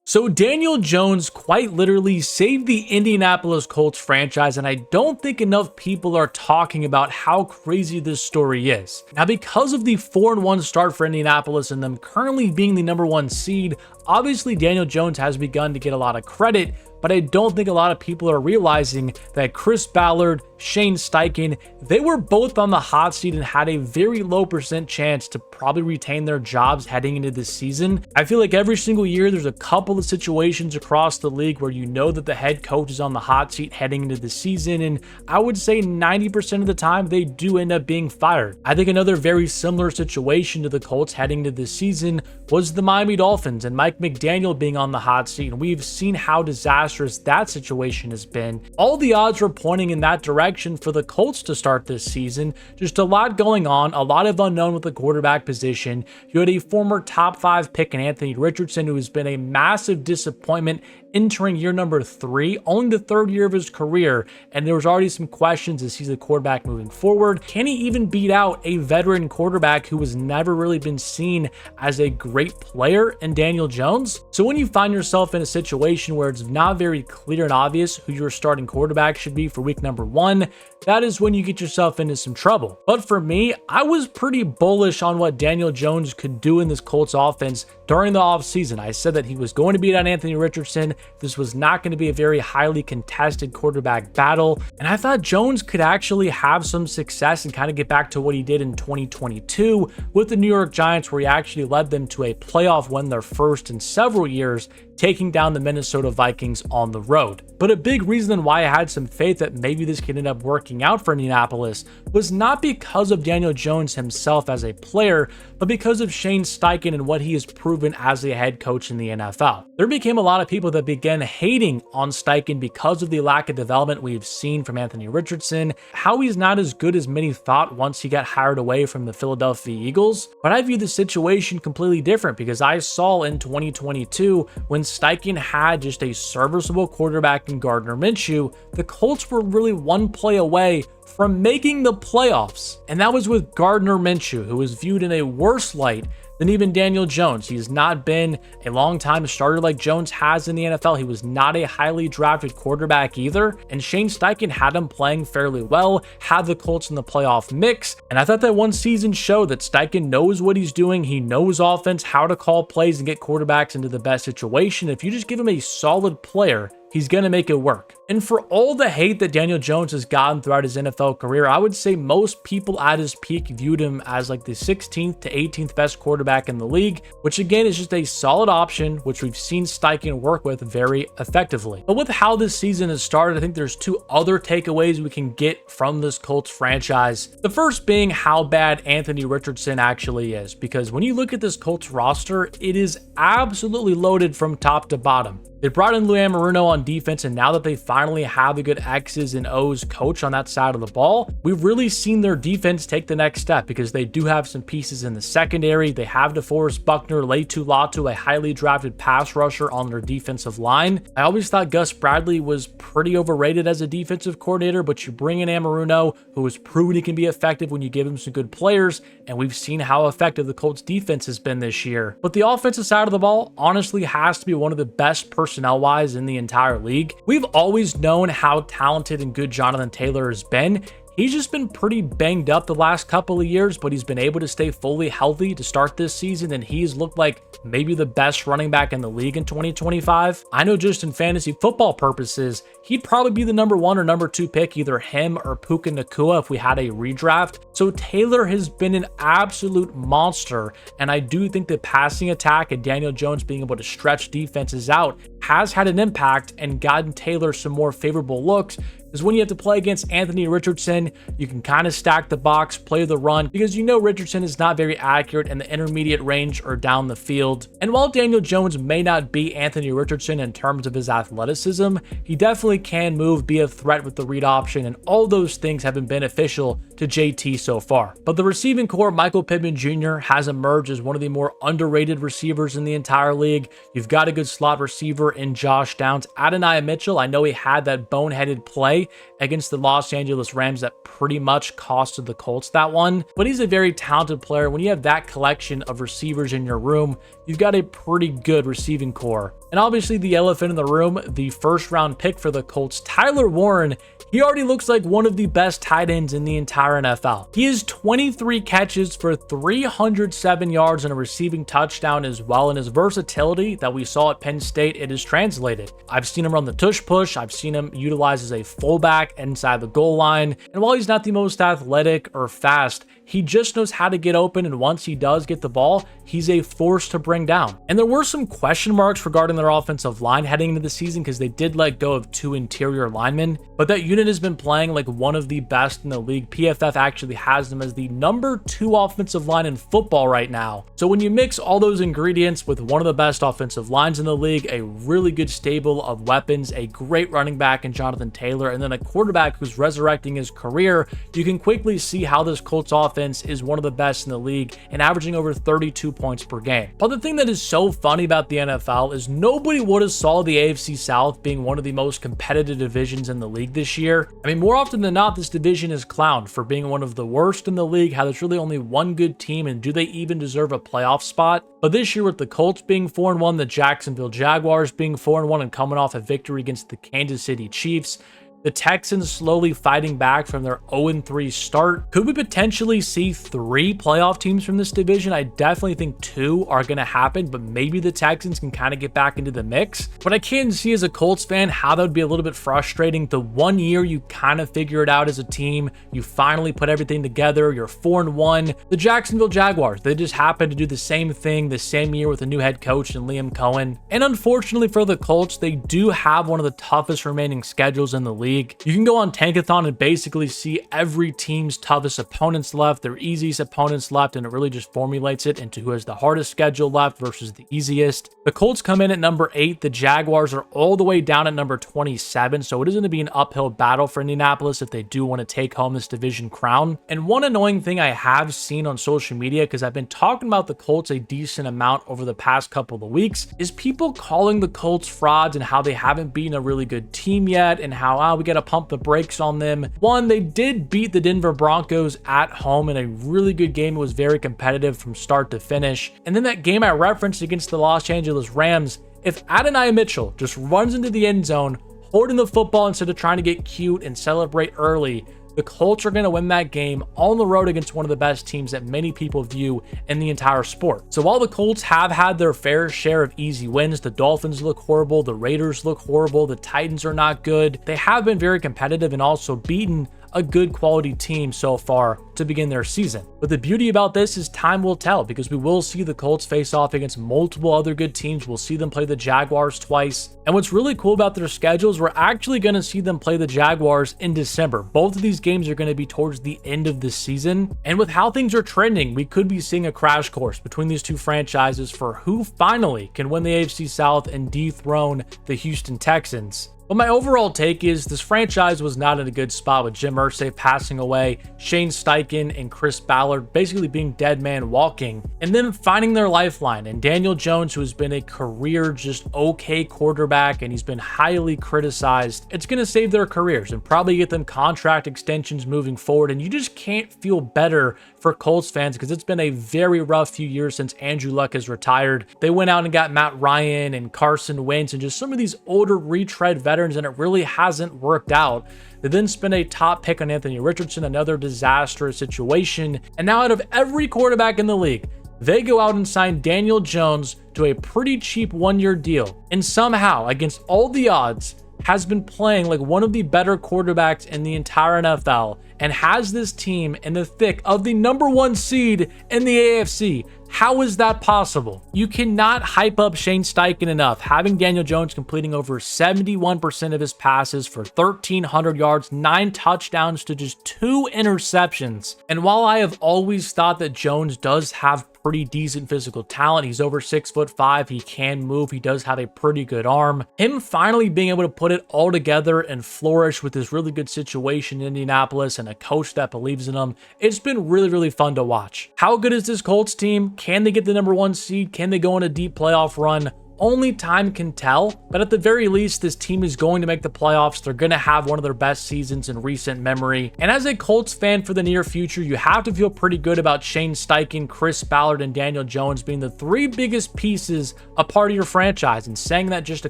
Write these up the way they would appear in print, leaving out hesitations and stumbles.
So Daniel Jones quite literally saved the Indianapolis Colts franchise, and I don't think enough people are talking about how crazy this story is. Now, because of the 4-1 start for Indianapolis and them currently being the #1 seed, obviously Daniel Jones has begun to get a lot of credit, but I don't think a lot of people are realizing that Chris Ballard, Shane Steichen, they were both on the hot seat and had a very low percent chance to probably retain their jobs heading into this season. I feel like every single year there's a couple of situations across the league where you know that the head coach is on the hot seat heading into the season, and I would say 90% of the time they do end up being fired. I think another very similar situation to the Colts heading into this season was the Miami Dolphins and Mike McDaniel being on the hot seat, and we've seen how disastrous that situation has been. All the odds were pointing in that direction for the Colts to start this season. Just a lot going on, a lot of unknown with the quarterback position. You had a former top 5 pick in Anthony Richardson, who has been a massive disappointment entering year number 3, only the 3rd year of his career, and there was already some questions as he's a quarterback moving forward. Can he even beat out a veteran quarterback who has never really been seen as a great player in Daniel Jones? So when you find yourself in a situation where it's not very clear and obvious who your starting quarterback should be for week number 1, that is when you get yourself into some trouble. But for me, I was pretty bullish on what Daniel Jones could do in this Colts offense during the offseason. I said that he was going to beat out Anthony Richardson. This was not going to be a very highly contested quarterback battle, and I thought Jones could actually have some success and kind of get back to what he did in 2022 with the New York Giants, where he actually led them to a playoff win, their first in several years, taking down the Minnesota Vikings on the road. But a big reason why I had some faith that maybe this could end up working out for Indianapolis was not because of Daniel Jones himself as a player, but because of Shane Steichen and what he has proven as a head coach in the NFL. There became a lot of people that began hating on Steichen because of the lack of development we've seen from Anthony Richardson, how he's not as good as many thought once he got hired away from the Philadelphia Eagles. But I view the situation completely different because I saw in 2022 when Steichen had just a serviceable quarterback in Gardner Minshew, the Colts were really one play away from making the playoffs. And that was with Gardner Minshew, who was viewed in a worse light than even Daniel Jones. He's not been a long-time starter like Jones has in the NFL. He was not a highly drafted quarterback either. And Shane Steichen had him playing fairly well, had the Colts in the playoff mix. And I thought that one season showed that Steichen knows what he's doing. He knows offense, how to call plays and get quarterbacks into the best situation. If you just give him a solid player, he's going to make it work. And for all the hate that Daniel Jones has gotten throughout his NFL career, I would say most people at his peak viewed him as like the 16th to 18th best quarterback in the league, which again is just a solid option, which we've seen Steichen work with very effectively. But with how this season has started, I think there's 2 other takeaways we can get from this Colts franchise. The first being how bad Anthony Richardson actually is, because when you look at this Colts roster, it is absolutely loaded from top to bottom. They brought in Lou Anarumo on defense, and now that they finally have a good X's and O's coach on that side of the ball, we've really seen their defense take the next step because they do have some pieces in the secondary. They have DeForest Buckner, Leitu Latu, a highly drafted pass rusher on their defensive line. I always thought Gus Bradley was pretty overrated as a defensive coordinator, but you bring in Anarumo, who has proven he can be effective when you give him some good players, and we've seen how effective the Colts defense has been this year. But the offensive side of the ball honestly has to be one of the best personnel-wise in the entire league. We've always known how talented and good Jonathan Taylor has been. He's just been pretty banged up the last couple of years, but he's been able to stay fully healthy to start this season, and he's looked like maybe the best running back in the league in 2025. I know just in fantasy football purposes, he'd probably be the #1 or #2 pick, either him or Puka Nacua if we had a redraft. So Taylor has been an absolute monster, and I do think the passing attack and Daniel Jones being able to stretch defenses out has had an impact and gotten Taylor some more favorable looks. Because when you have to play against Anthony Richardson, you can kind of stack the box, play the run, because you know Richardson is not very accurate in the intermediate range or down the field. And while Daniel Jones may not be Anthony Richardson in terms of his athleticism, he definitely can move, be a threat with the read option, and all those things have been beneficial to JT so far. But the receiving core, Michael Pittman Jr. has emerged as one of the more underrated receivers in the entire league. You've got a good slot receiver in Josh Downs. Adonai Mitchell, I know he had that boneheaded play play against the Los Angeles Rams that pretty much costed the Colts that one. But he's a very talented player. When you have that collection of receivers in your room, you've got a pretty good receiving core. And obviously the elephant in the room, the first round pick for the Colts, Tyler Warren, he already looks like one of the best tight ends in the entire NFL. He has 23 catches for 307 yards and a receiving touchdown as well. And his versatility that we saw at Penn State, it is translated. I've seen him run the tush push. I've seen him utilized as a fullback inside the goal line. And while he's not the most athletic or fast, he just knows how to get open, and once he does get the ball, he's a force to bring down. And there were some question marks regarding their offensive line heading into the season because they did let go of 2 interior linemen, but that unit has been playing like one of the best in the league. PFF actually has them as the number 2 offensive line in football right now. So when you mix all those ingredients with one of the best offensive lines in the league, a really good stable of weapons, a great running back in Jonathan Taylor, and then a quarterback who's resurrecting his career, you can quickly see how this Colts offense is one of the best in the league and averaging over 32 points per game. But the thing that is so funny about the NFL is nobody would have saw the AFC South being one of the most competitive divisions in the league this year. I mean, more often than not, this division is clowned for being one of the worst in the league, how there's really only one good team, and do they even deserve a playoff spot? But this year with the Colts being 4-1, the Jacksonville Jaguars being 4-1 and coming off a victory against the Kansas City Chiefs, the Texans slowly fighting back from their 0-3 start. Could we potentially see 3 playoff teams from this division? I definitely think 2 are going to happen, but maybe the Texans can kind of get back into the mix. But I can see as a Colts fan how that would be a little bit frustrating. The one year you kind of figure it out as a team, you finally put everything together, you're 4-1. The Jacksonville Jaguars, they just happened to do the same thing the same year with a new head coach and Liam Cohen. And unfortunately for the Colts, they do have one of the toughest remaining schedules in the league. You can go on Tankathon and basically see every team's toughest opponents left, their easiest opponents left, and it really just formulates it into who has the hardest schedule left versus the easiest. The Colts come in at number 8. The Jaguars are all the way down at number 27, so it is going to be an uphill battle for Indianapolis if they do want to take home this division crown. And one annoying thing I have seen on social media, because I've been talking about the Colts a decent amount over the past couple of weeks, is people calling the Colts frauds and how they haven't beaten a really good team yet, and how we got to pump the brakes on them. One, they did beat the Denver Broncos at home in a really good game. It was very competitive from start to finish. And then that game I referenced against the Los Angeles Rams, if Adonai Mitchell just runs into the end zone, holding the football instead of trying to get cute and celebrate early, the Colts are going to win that game on the road against one of the best teams that many people view in the entire sport. So while the Colts have had their fair share of easy wins, the Dolphins look horrible, the Raiders look horrible, the Titans are not good, they have been very competitive and also beaten a good quality team so far to begin their season. But the beauty about this is time will tell, because we will see the Colts face off against multiple other good teams. We'll see them play the Jaguars twice. And what's really cool about their schedules, we're actually going to see them play the Jaguars in December. Both of these games are going to be towards the end of the season. And with how things are trending, we could be seeing a crash course between these two franchises for who finally can win the AFC South and dethrone the Houston Texans. But my overall take is this franchise was not in a good spot with Jim Irsay passing away, Shane Steichen and Chris Ballard basically being dead man walking, and then finding their lifeline and Daniel Jones, who has been a career just okay quarterback and he's been highly criticized. It's going to save their careers and probably get them contract extensions moving forward, and you just can't feel better for Colts fans because it's been a very rough few years since Andrew Luck has retired. They went out and got Matt Ryan and Carson Wentz and just some of these older retread veterans, and it really hasn't worked out. They then spent a top pick on Anthony Richardson, another disastrous situation. And now out of every quarterback in the league, they go out and sign Daniel Jones to a pretty cheap one-year deal. And somehow, against all the odds, has been playing like one of the better quarterbacks in the entire NFL and has this team in the thick of the #1 seed in the AFC. How is that possible? You cannot hype up Shane Steichen enough. Having Daniel Jones completing over 71% of his passes for 1,300 yards, 9 touchdowns to just 2 interceptions. And while I have always thought that Jones does have pretty decent physical talent, he's over 6'5", he can move, he does have a pretty good arm. Him finally being able to put it all together and flourish with this really good situation in Indianapolis and a coach that believes in him, it's been really, really fun to watch. How good is this Colts team? Can they get the #1 seed? Can they go on a deep playoff run? Only time can tell, but at the very least, this team is going to make the playoffs. They're going to have one of their best seasons in recent memory. And as a Colts fan for the near future, you have to feel pretty good about Shane Steichen, Chris Ballard, and Daniel Jones being the three biggest pieces a part of your franchise. And saying that just a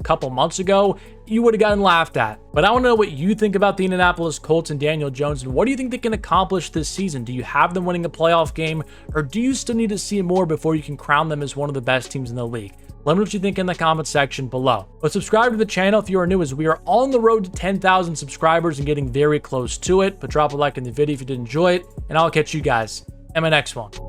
couple months ago, you would have gotten laughed at. But I want to know what you think about the Indianapolis Colts and Daniel Jones, and what do you think they can accomplish this season? Do you have them winning a playoff game, or do you still need to see more before you can crown them as one of the best teams in the league? Let me know what you think in the comment section below. But subscribe to the channel if you are new, as we are on the road to 10,000 subscribers and getting very close to it. But drop a like in the video if you did enjoy it, and I'll catch you guys in my next one.